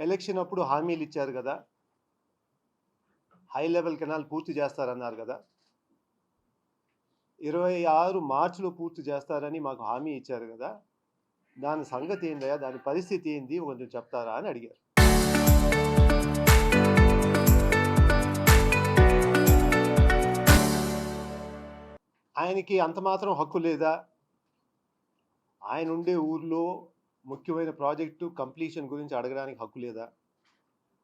Election అప్పుడు హామీలు ఇచ్చారు కదా, హై లెవెల్ కెనాల్ పూర్తి చేస్తారన్నారు కదా, 26 మార్చిలో పూర్తి చేస్తారని మాకు హామీ ఇచ్చారు కదా, దాని సంగతి ఏందయ్యా, దాని పరిస్థితి ఏంది కొంచెం చెప్తారా అని అడిగారు. ఆయనకి అంత మాత్రం హక్కు లేదా? ఆయన ఉండే ఊర్లో ముఖ్యమైన ప్రాజెక్టు కంప్లీషన్ గురించి అడగడానికి హక్కు లేదా?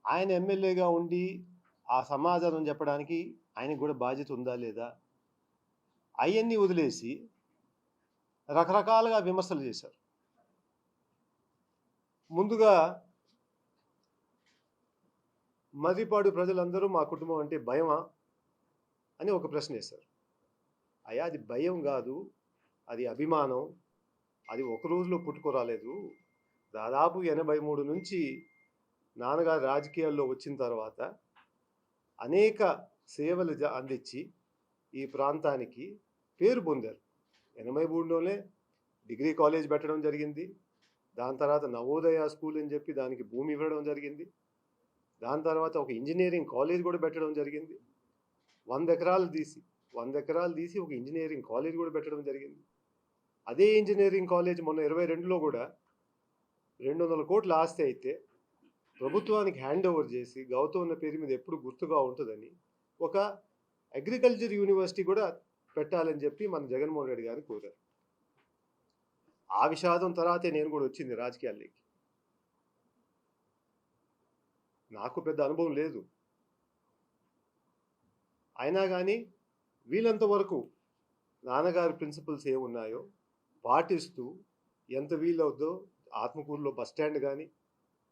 ఆయన ఎమ్మెల్యేగా ఉండి ఆ సమాధానం చెప్పడానికి ఆయనకు కూడా బాధ్యత ఉందా లేదా? అవన్నీ వదిలేసి రకరకాలుగా విమర్శలు చేశారు. ముందుగా మర్రిపాడు ప్రజలందరూ మా కుటుంబం అంటే భయమా అని ఒక ప్రశ్న వేశారు. అయ్యా, అది భయం కాదు, అది అభిమానం. అది ఒక రోజులో పుట్టుకురాలేదు. దాదాపు 83 నుంచి నాన్నగారు రాజకీయాల్లో వచ్చిన తర్వాత అనేక సేవలు అందించి ఈ ప్రాంతానికి పేరు పొందారు. 83లోనే డిగ్రీ కాలేజ్ పెట్టడం జరిగింది. దాని తర్వాత నవోదయ స్కూల్ అని చెప్పి దానికి భూమి ఇవ్వడం జరిగింది. దాని తర్వాత ఒక ఇంజనీరింగ్ కాలేజ్ కూడా పెట్టడం జరిగింది. 100 ఎకరాలు తీసి ఒక ఇంజనీరింగ్ కాలేజ్ కూడా పెట్టడం జరిగింది. అదే ఇంజనీరింగ్ కాలేజ్ మొన్న 22లో కూడా 200 కోట్ల ఆస్తి అయితే ప్రభుత్వానికి హ్యాండ్ ఓవర్ చేసి గౌతమ్ పేరు మీద ఎప్పుడు గుర్తుగా ఉంటుందని ఒక అగ్రికల్చర్ యూనివర్సిటీ కూడా పెట్టాలని చెప్పి మన జగన్మోహన్ రెడ్డి గారిని కోరారు. ఆ విషాదం తర్వాతే నేను కూడా వచ్చింది రాజకీయాల్లోకి. నాకు పెద్ద అనుభవం లేదు, అయినా కానీ వీలంత వరకు నాన్నగారి ప్రిన్సిపల్స్ ఏమున్నాయో పాటిస్తూ ఎంత వీలవుద్దో ఆత్మకూరులో బస్టాండ్ కానీ,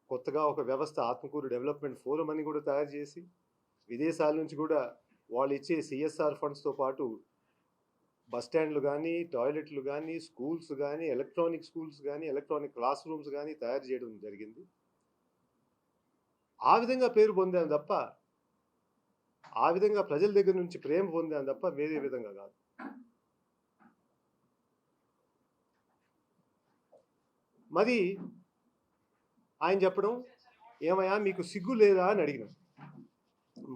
కొత్తగా ఒక వ్యవస్థ ఆత్మకూరు డెవలప్మెంట్ ఫోరం అని కూడా తయారు చేసి విదేశాల నుంచి కూడా వాళ్ళు ఇచ్చే సిఎస్ఆర్ ఫండ్స్తో పాటు బస్టాండ్లు కానీ, టాయిలెట్లు కానీ, స్కూల్స్ కానీ, ఎలక్ట్రానిక్ స్కూల్స్ కానీ, ఎలక్ట్రానిక్ క్లాస్ రూమ్స్ కానీ తయారు చేయడం జరిగింది. ఆ విధంగా పేరు పొందాను తప్ప, ఆ విధంగా ప్రజల దగ్గర నుంచి ప్రేమ పొందాను తప్ప వేరే విధంగా కాదు. మరి ఆయన చెప్పడం, ఏమయ్యా మీకు సిగ్గు లేదా అని అడిగినాం.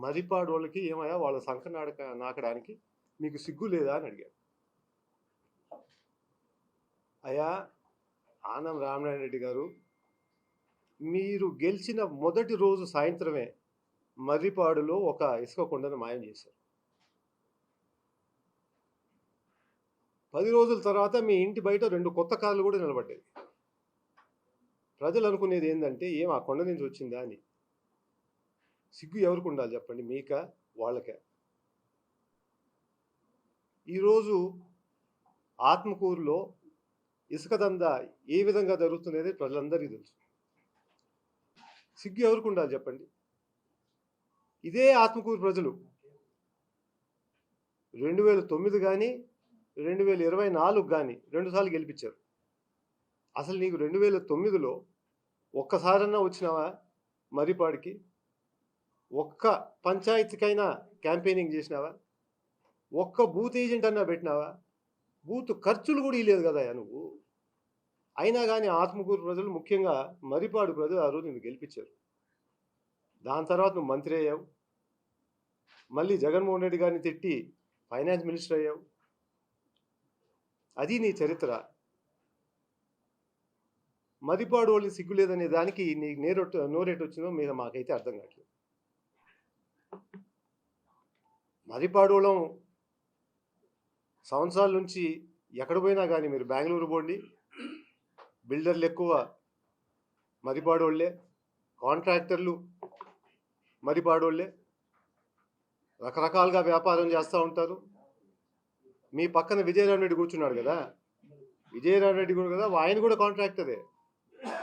మర్రిపాడు వాళ్ళకి ఏమయ్యా వాళ్ళ సంఖ నాకడానికి మీకు సిగ్గు లేదా అని అడిగారు. అయ్యా ఆనం రామనారాయణ రెడ్డి గారు, మీరు గెలిచిన మొదటి రోజు సాయంత్రమే మర్రిపాడులో ఒక ఇసుక కొండను మాయం చేశారు. 10 రోజుల తర్వాత మీ ఇంటి బయట 2 కొత్త కార్లు కూడా నిలబడ్డాయి. ప్రజలు అనుకునేది ఏంటంటే ఏం ఆ కొండ నుంచి వచ్చిందా అని. సిగ్గు ఎవరికి ఉండాలి చెప్పండి, మీకా వాళ్ళకే? ఈరోజు ఆత్మకూరులో ఇసుక దందా ఏ విధంగా జరుగుతున్నది ప్రజలందరికీ తెలుసు. సిగ్గు ఎవరికి ఉండాలి చెప్పండి? ఇదే ఆత్మకూరు ప్రజలు 2009 కానీ 2024 కానీ 2 సార్లు గెలిపించారు. అసలు నీకు 2009లో ఒక్కసారన్నా వచ్చినావా మర్రిపాడికి? ఒక్క పంచాయతీకైనా క్యాంపెయినింగ్ చేసినావా? ఒక్క బూత్ ఏజెంట్ అన్నా పెట్టినావా? బూత్ ఖర్చులు కూడా ఇవ్వలేదు కదా నువ్వు. అయినా కానీ ఆత్మకూరు ప్రజలు, ముఖ్యంగా మర్రిపాడు ప్రజలు ఆ రోజు నిన్ను గెలిపించారు. దాని తర్వాత నువ్వు మంత్రి అయ్యావు, మళ్ళీ జగన్మోహన్ రెడ్డి గారిని తిట్టి ఫైనాన్స్ మినిస్టర్ అయ్యావు. అది నీ చరిత్ర. మర్రిపాడు వాళ్ళు సిగ్గు లేదనే దానికి నీకు నోరేటు వచ్చిందో మీద మాకైతే అర్థం కావట్లేదు. మర్రిపాడు వాళ్ళం సంవత్సరాల నుంచి ఎక్కడ పోయినా కానీ, మీరు బెంగళూరు పోండి, బిల్డర్లు ఎక్కువ మర్రిపాడు వాళ్ళే, కాంట్రాక్టర్లు మర్రిపాడు వాళ్ళే, రకరకాలుగా వ్యాపారం చేస్తూ ఉంటారు. మీ పక్కన విజయరామ రెడ్డి కూర్చున్నాడు కదా, విజయరామ రెడ్డి కూడా కదా, ఆయన కూడా కాంట్రాక్టరే.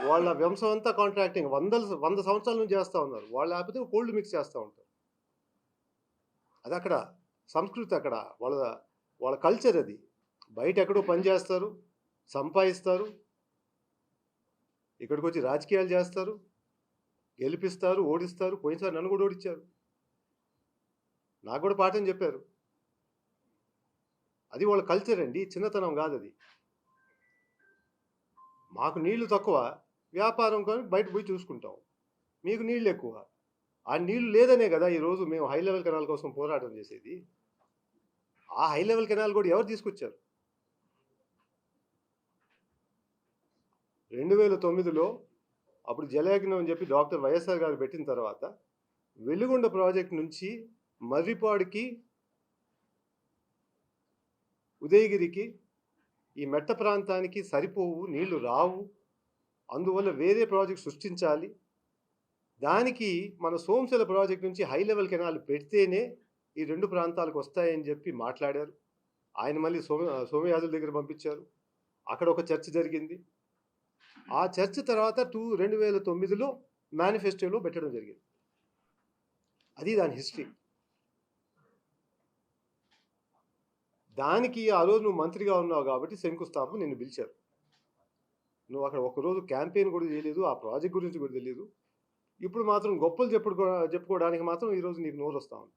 వాళ్ళ వంశం అంతా కాంట్రాక్టింగ్ 100 సంవత్సరాల నుంచి చేస్తూ ఉన్నారు. వాళ్ళు లేకపోతే కోల్డ్ మిక్స్ చేస్తూ ఉంటారు. అది అక్కడ సంస్కృతి, అక్కడ వాళ్ళ కల్చర్ అది. బయట ఎక్కడో పని చేస్తారు, సంపాదిస్తారు, ఇక్కడికి వచ్చి రాజకీయాలు చేస్తారు, గెలిపిస్తారు, ఓడిస్తారు. పోయినసారి నన్ను కూడా ఓడించారు, నాకు కూడా పాఠం చెప్పారు. అది వాళ్ళ కల్చర్ అండి, చిన్నతనం కాదు అది. మాకు నీళ్లు తక్కువ, వ్యాపారం కానీ బయట పోయి చూసుకుంటాం. మీకు నీళ్ళు ఎక్కువ. ఆ నీళ్ళు లేదనే కదా ఈరోజు మేము హై లెవెల్ కెనాల్ కోసం పోరాటం చేసేది. ఆ హై లెవెల్ కెనాల్ కూడా ఎవరు తీసుకొచ్చారు? 2009లో అప్పుడు జలయజ్ఞం అని చెప్పి డాక్టర్ వైఎస్ఆర్ గారు పెట్టిన తర్వాత వెలుగొండ ప్రాజెక్ట్ నుంచి మర్రిపాడుకి, ఉదయగిరికి, ఈ మెట్ట ప్రాంతానికి సరిపోవు, నీళ్లు రావు, అందువల్ల వేరే ప్రాజెక్ట్ సృష్టించాలి, దానికి మన సోమశిల ప్రాజెక్ట్ నుంచి హై లెవెల్ కెనాల్ పెడితేనే ఈ రెండు ప్రాంతాలకు వస్తాయని చెప్పి మాట్లాడారు. ఆయన మళ్ళీ సోమయాజుల దగ్గర పంపించారు. అక్కడ ఒక చర్చ జరిగింది. ఆ చర్చ తర్వాత 2009లో మేనిఫెస్టోలో పెట్టడం జరిగింది. అది దాని హిస్టరీ. దానికి ఆ రోజు నువ్వు మంత్రిగా ఉన్నావు కాబట్టి శంకుస్థాపన నిన్ను పిలిచారు. నువ్వు అక్కడ ఒకరోజు క్యాంపెయిన్ కూడా చేయలేదు, ఆ ప్రాజెక్ట్ గురించి కూడా తెలియదు. ఇప్పుడు మాత్రం గొప్పలు చెప్పుకోవడానికి మాత్రం ఈరోజు నీకు నోరు వస్తా ఉంది.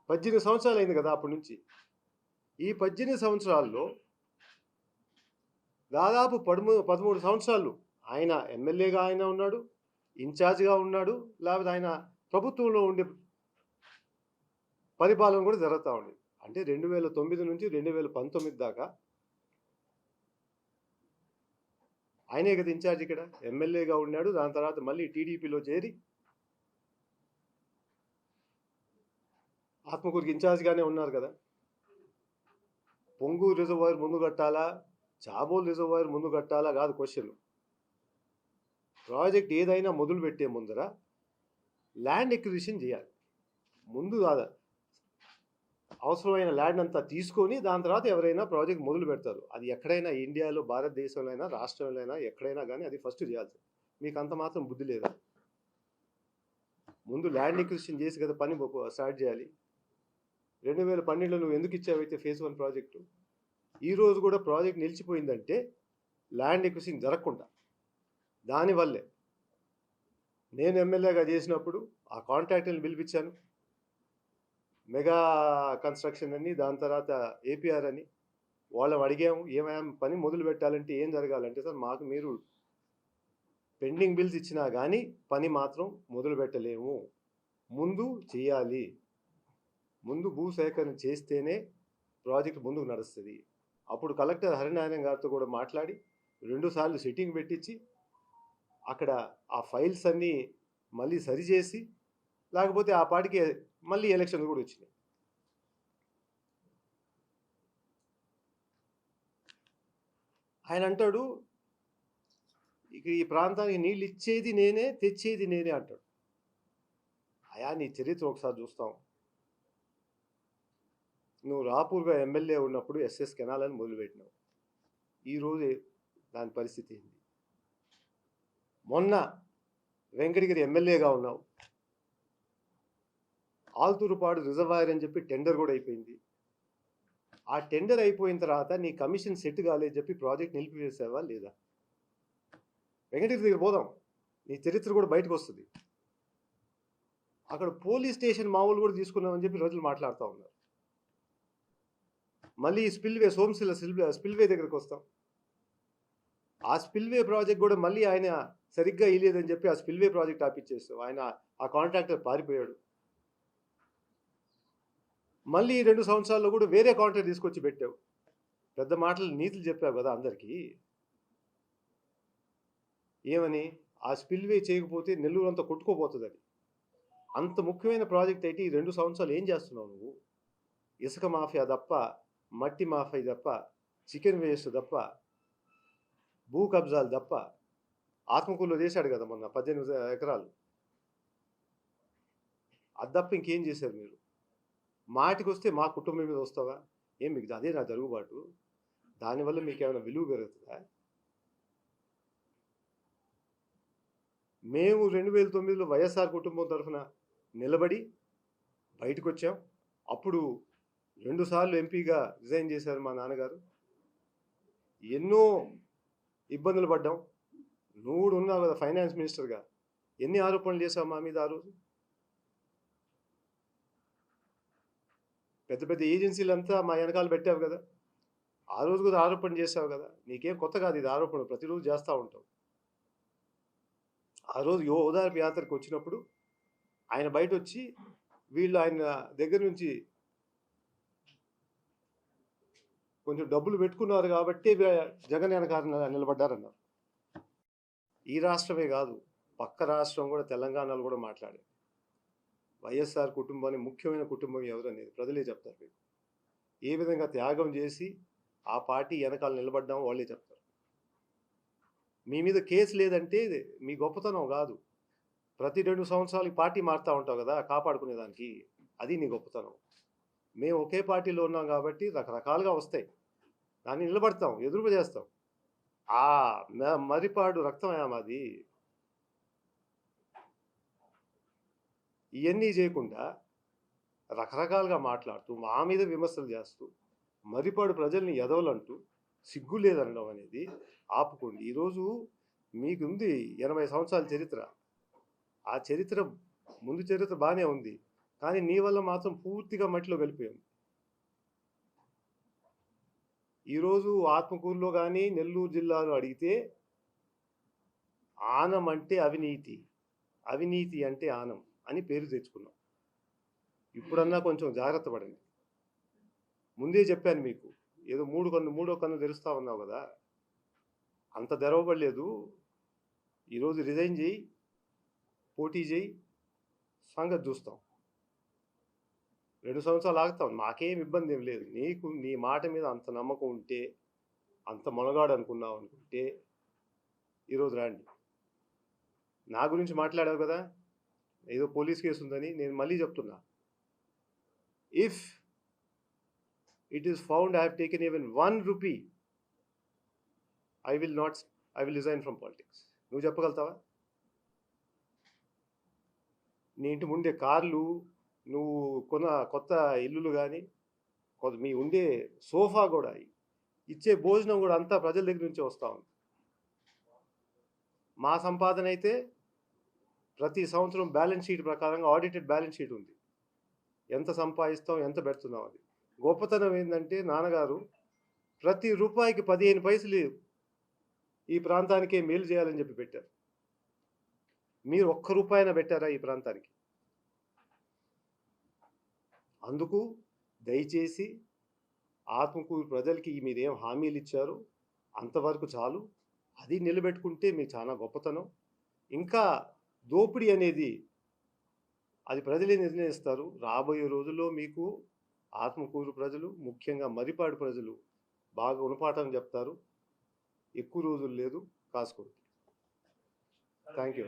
18 సంవత్సరాలు అయింది కదా అప్పటి నుంచి. ఈ 18 సంవత్సరాల్లో దాదాపు 13 సంవత్సరాలు ఆయన ఎమ్మెల్యేగా ఆయన ఉన్నాడు, ఇన్ఛార్జ్గా ఉన్నాడు, లేకపోతే ఆయన ప్రభుత్వంలో ఉండే పరిపాలన కూడా జరుగుతూ ఉండేది. అంటే 2009 నుంచి 2019 దాకా ఆయనే కదా ఇన్ఛార్జ్. ఇక్కడ ఎమ్మెల్యేగా ఉన్నాడు, దాని తర్వాత మళ్ళీ టీడీపీలో చేరి ఆత్మకూరుకి ఇన్ఛార్జ్గానే ఉన్నారు కదా. పొంగూరు రిజర్వాయర్ ముందు కట్టాలా, చాబోల్ రిజర్వాయర్ ముందు కట్టాలా కాదు క్వశ్చన్. ప్రాజెక్ట్ ఏదైనా మొదలు పెట్టే ముందర ల్యాండ్ ఎక్విజిషన్ చేయాలి. ముందు కాదు, అవసరమైన ల్యాండ్ అంతా తీసుకొని దాని తర్వాత ఎవరైనా ప్రాజెక్ట్ మొదలు పెడతారు. అది ఎక్కడైనా ఇండియాలో, భారతదేశంలో అయినా, రాష్ట్రంలో అయినా, ఎక్కడైనా కానీ అది ఫస్ట్ చేయాల్సి. మీకు అంత మాత్రం బుద్ధి లేదా? ముందు ల్యాండ్ ఎక్విజిషన్ చేసి కదా పని స్టార్ట్ చేయాలి. 2012లో నువ్వు ఎందుకు ఇచ్చావైతే ఫేజ్ 1 ప్రాజెక్టు? ఈరోజు కూడా ప్రాజెక్ట్ నిలిచిపోయిందంటే ల్యాండ్ ఎక్విజిషన్ జరగకుండా. దానివల్లే నేను ఎమ్మెల్యేగా చేసినప్పుడు ఆ కాంట్రాక్టర్ని పిలిపించాను. మెగా కన్స్ట్రక్షన్ అని, దాని తర్వాత ఏపీఆర్ అని. వాళ్ళని అడిగాము, ఏమైనా పని మొదలు పెట్టాలంటే ఏం జరగాలంటే, సార్ మాకు మీరు పెండింగ్ బిల్స్ ఇచ్చినా కానీ పని మాత్రం మొదలు పెట్టలేము, ముందు చేయాలి, ముందు భూసేకరణ చేస్తేనే ప్రాజెక్ట్ ముందుకు నడుస్తుంది. అప్పుడు కలెక్టర్ హరినారాయణ గారితో కూడా మాట్లాడి 2 సార్లు సిట్టింగ్ పెట్టించి అక్కడ ఆ ఫైల్స్ అన్నీ మళ్ళీ సరిచేసి, లేకపోతే ఆ పాటికి మళ్ళీ ఎలక్షన్స్ కూడా వచ్చినాయి. ఆయన అంటాడు, ఇక ఈ ప్రాంతానికి నీళ్ళు ఇచ్చేది నేనే, తెచ్చేది నేనే అంటాడు. అయా నీ చరిత్ర ఒకసారి చూస్తాం. నువ్వు రాపూర్గా ఎమ్మెల్యే ఉన్నప్పుడు ఎస్ఎస్ కెనాల్ అని మొదలుపెట్టినావు. ఈరోజు దాని పరిస్థితి ఏంది? మొన్న వెంకటగిరి ఎమ్మెల్యేగా ఉన్నావు, ఆల్తూరుపాడు రిజర్వాయర్ అని చెప్పి టెండర్ కూడా అయిపోయింది. ఆ టెండర్ అయిపోయిన తర్వాత నీ కమిషన్ సెట్ కాలేదని చెప్పి ప్రాజెక్ట్ నిలిపివేసావా లేదా? వెంకటగిరి దగ్గర పోదాం, నీ చరిత్ర కూడా బయటకు వస్తుంది. అక్కడ పోలీస్ స్టేషన్ మామూలు కూడా తీసుకున్నామని చెప్పి రోజులు మాట్లాడుతూ ఉన్నారు. మళ్ళీ స్పిల్వే, సోమశిల స్పిల్వే దగ్గరకు వస్తాం. ఆ స్పిల్వే ప్రాజెక్ట్ కూడా మళ్ళీ ఆయన సరిగ్గా ఇయ్యలేదని చెప్పి ఆ స్పిల్వే ప్రాజెక్ట్ ఆపిచ్చేస్తాం. ఆయన ఆ కాంట్రాక్టర్ పారిపోయాడు. మళ్ళీ 2 సంవత్సరాల్లో కూడా వేరే కాంట్రాక్ట్ తీసుకొచ్చి పెట్టావు. పెద్ద మాటలు నీతులు చెప్పావు కదా అందరికీ. ఏమని? ఆ స్పిల్వే చేయకపోతే నెల్లూరు అంతా కొట్టుకోపోతుందని. అంత ముఖ్యమైన ప్రాజెక్ట్ అయితే ఈ 2 సంవత్సరాలు ఏం చేస్తున్నావు నువ్వు? ఇసుక మాఫియా తప్ప, మట్టి మాఫియా తప్ప, చికెన్ వేస్ట్ తప్ప, భూ కబ్జాలు తప్ప. ఆత్మకూరులో చేశాడు కదా మొన్న 18 ఎకరాలు. అది తప్ప ఇంకేం చేశారు మీరు? మాటికి వస్తే మా కుటుంబం మీద వస్తావా? ఏం మీకు అదే నా జరుగుబాటు? దానివల్ల మీకు ఏమైనా విలువ పెరుగుతుందా? మేము 2009లో వైఎస్ఆర్ కుటుంబం తరఫున నిలబడి బయటకు వచ్చాం. అప్పుడు 2 సార్లు ఎంపీగా రిజైన్ చేశారు మా నాన్నగారు. ఎన్నో ఇబ్బందులు పడ్డాం. నువ్వు కూడా ఉన్నావు కదా ఫైనాన్స్ మినిస్టర్గా. ఎన్ని ఆరోపణలు చేశావు మా మీద ఆ రోజు? పెద్ద పెద్ద ఏజెన్సీలంతా మా వెనకాల పెట్టావు కదా. ఆ రోజు కూడా ఆరోపణ చేసావు కదా. నీకేం కొత్త కాదు ఇది ఆరోపణ, ప్రతిరోజు చేస్తూ ఉంటావు. ఆ రోజు ఓదార్పు యాత్రకు వచ్చినప్పుడు ఆయన బయట వచ్చి వీళ్ళు ఆయన దగ్గర నుంచి కొంచెం డబ్బులు పెట్టుకున్నారు కాబట్టి జగన్ వెనకాల నిలబడ్డారన్నారు. ఈ రాష్ట్రమే కాదు, పక్క రాష్ట్రం కూడా, తెలంగాణలో కూడా మాట్లాడారు. వైఎస్ఆర్ కుటుంబాన్ని ముఖ్యమైన కుటుంబం ఎవరు అనేది ప్రజలే చెప్తారు. మీకు ఏ విధంగా త్యాగం చేసి ఆ పార్టీ వెనకాల నిలబడ్డామో వాళ్ళే చెప్తారు. మీ మీద కేసు లేదంటే మీ గొప్పతనం కాదు. ప్రతి 2 సంవత్సరాలకి పార్టీ మారుతూ ఉంటావు కదా కాపాడుకునేదానికి, అది నీ గొప్పతనం. మేము ఒకే పార్టీలో ఉన్నాం కాబట్టి రకరకాలుగా వస్తాయి, దాన్ని నిలబడతాం, ఎదురు చేస్తాం. ఆ మరిపాడు రక్తమయా మాది. ఇవన్నీ చేయకుండా రకరకాలుగా మాట్లాడుతూ మా మీద విమర్శలు చేస్తూ మరిపాడు ప్రజల్ని ఎదవలంటూ సిగ్గు లేదనడం అనేది ఆపుకోండి. ఈరోజు మీకుంది 80 సంవత్సరాల చరిత్ర. ఆ చరిత్ర, ముందు చరిత్ర బాగానే ఉంది, కానీ నీ వల్ల మాత్రం పూర్తిగా మట్టిలో కలిపోయాం. ఈరోజు ఆత్మకూరులో కానీ నెల్లూరు జిల్లాలో అడిగితే ఆనం అంటే అవినీతి, అవినీతి అంటే ఆనం అని పేరు తెచ్చుకున్నాం. ఇప్పుడన్నా కొంచెం జాగ్రత్త పడండి. ముందే చెప్పాను మీకు, ఏదో మూడో కన్ను తెరుస్తా ఉన్నావు కదా, అంత తెరవబడలేదు. ఈరోజు రిజైన్ చేయి, పోటీ చేయి, సంగతి చూస్తాం. 2 సంవత్సరాలు ఆగుతాం, నాకేం ఇబ్బంది ఏం లేదు. నీకు నీ మాట మీద అంత నమ్మకం ఉంటే, అంత మొనగాడు అనుకున్నావు అనుకుంటే ఈరోజు రండి. నా గురించి మాట్లాడావు కదా, ఏదో పోలీస్ కేసు ఉందని. నేను మళ్ళీ చెప్తున్నా, if it is found I have taken even 1 rupee, I will resign from politics. నువ్వు చెప్పగలుగుతావా? నీ ఇంటి ముందే కార్లు, నువ్వు కొత్త ఇల్లులు కానీ, మీ ఉండే సోఫా కూడా, ఇచ్చే భోజనం కూడా అంతా ప్రజల దగ్గర నుంచి వస్తూ ఉంది. మా సంపాదన అయితే ప్రతి సంవత్సరం బ్యాలెన్స్ షీట్ ప్రకారంగా ఆడిటెడ్ బ్యాలెన్స్ షీట్ ఉంది, ఎంత సంపాదిస్తాం, ఎంత పెడుతున్నాం. అది గొప్పతనం ఏంటంటే, నాన్నగారు ప్రతి రూపాయికి 15 పైసలు ఈ ప్రాంతానికే మేలు చేయాలని చెప్పి పెట్టారు. మీరు 1 రూపాయినా పెట్టారా ఈ ప్రాంతానికి? అందుకు దయచేసి ఆత్మకూరు ప్రజలకి మీరేం హామీలు ఇచ్చారో అంతవరకు చాలు. అది నిలబెట్టుకుంటే మీకు చాలా గొప్పతనం. ఇంకా దోపిడీ అనేది అది ప్రజలే నిర్ణయిస్తారు. రాబోయే రోజుల్లో మీకు ఆత్మకూరు ప్రజలు, ముఖ్యంగా మరిపాడు ప్రజలు బాగా గుణపాఠం చెప్తారు. ఎక్కువ రోజులు లేదు, కాసుకోండి. Thank you.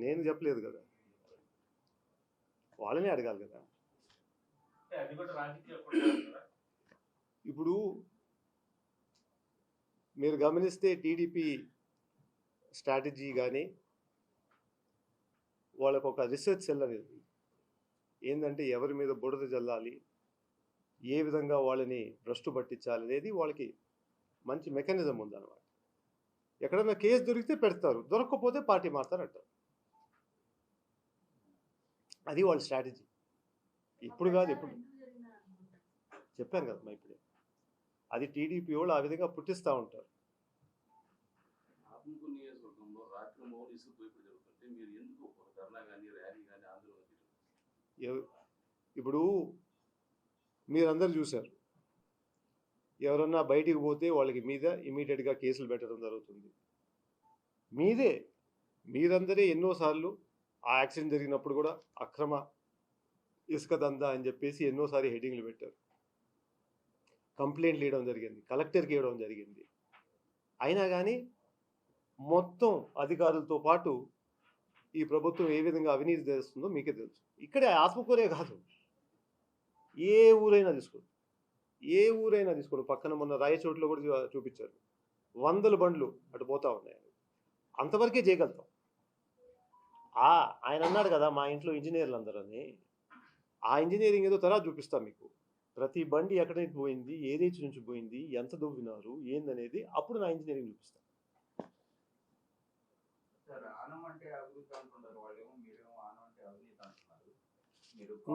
నేను చెప్పలేదు కదా, వాళ్ళనే అడగాలి కదా. ఇప్పుడు మీరు గమనిస్తే టీడీపీ స్ట్రాటజీ కానీ, వాళ్ళకు ఒక రీసెర్చ్ సెల్ అనేది ఏంటంటే, ఎవరి మీద బుడద జల్లాలి, ఏ విధంగా వాళ్ళని భ్రష్టు పట్టించాలి అనేది వాళ్ళకి మంచి మెకానిజం ఉందన్నమాట. ఎక్కడన్నా కేసు దొరికితే పెడతారు, దొరకకపోతే పార్టీ మారుతారంటారు. అది వాళ్ళ స్ట్రాటజీ. ఇప్పుడు కాదు, ఎప్పుడు చెప్పాను కదా ఇప్పుడే. అది టీడీపీ వాళ్ళు ఆ విధంగా పుట్టిస్తూ ఉంటారు. ఇప్పుడు మీరందరూ చూశారు, ఎవరన్నా బయటికి పోతే వాళ్ళకి మీద ఇమీడియట్గా కేసులు పెట్టడం జరుగుతుంది. మీరందరే ఎన్నోసార్లు ఆ యాక్సిడెంట్ జరిగినప్పుడు కూడా అక్రమ ఇసుక దందా అని చెప్పేసి ఎన్నోసారి హెడ్డింగ్లు పెట్టారు, కంప్లైంట్లు ఇవ్వడం జరిగింది, కలెక్టర్కి ఇవ్వడం జరిగింది. అయినా కానీ మొత్తం అధికారులతో పాటు ఈ ప్రభుత్వం ఏ విధంగా అవినీతి చేస్తుందో మీకే తెలుసు. ఇక్కడే ఆత్మకూరే కాదు, ఏ ఊరైనా తీసుకోండి, పక్కన మొన్న రాయచోట్లో కూడా చూపించారు, 100 బండ్లు అటు పోతా ఉన్నాయి. అంతవరకే చేయగలుగుతాం. ఆయన అన్నాడు కదా, మా ఇంట్లో ఇంజనీర్లు అందరని. ఆ ఇంజనీరింగ్ ఏదో తర్వాత చూపిస్తాం మీకు. ప్రతి బండి ఎక్కడి నుంచి పోయింది, ఏ రేంజ్ నుంచి పోయింది, ఎంత దువ్వినారు ఏందనేది అప్పుడు నా ఇంజనీరింగ్ చూపిస్తాను.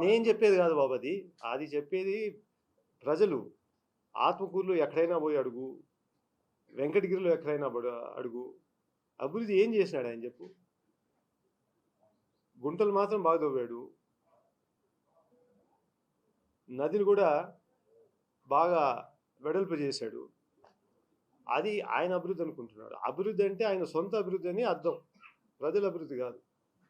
నేను చెప్పేది కాదు బాబు, అది చెప్పేది ప్రజలు. ఆత్మకూరులో ఎక్కడైనా పోయి అడుగు, వెంకటగిరిలో ఎక్కడైనా అడుగు, అభివృద్ధి ఏం చేసినాడు ఆయన చెప్పు? గుంటలు మాత్రం బాగా తవ్వాడు, నదిని కూడా బాగా వెడల్పు చేశాడు. అది ఆయన అభివృద్ధి అనుకుంటున్నాడు. అభివృద్ధి అంటే ఆయన సొంత అభివృద్ధి అని అర్థం, ప్రజల అభివృద్ధి కాదు.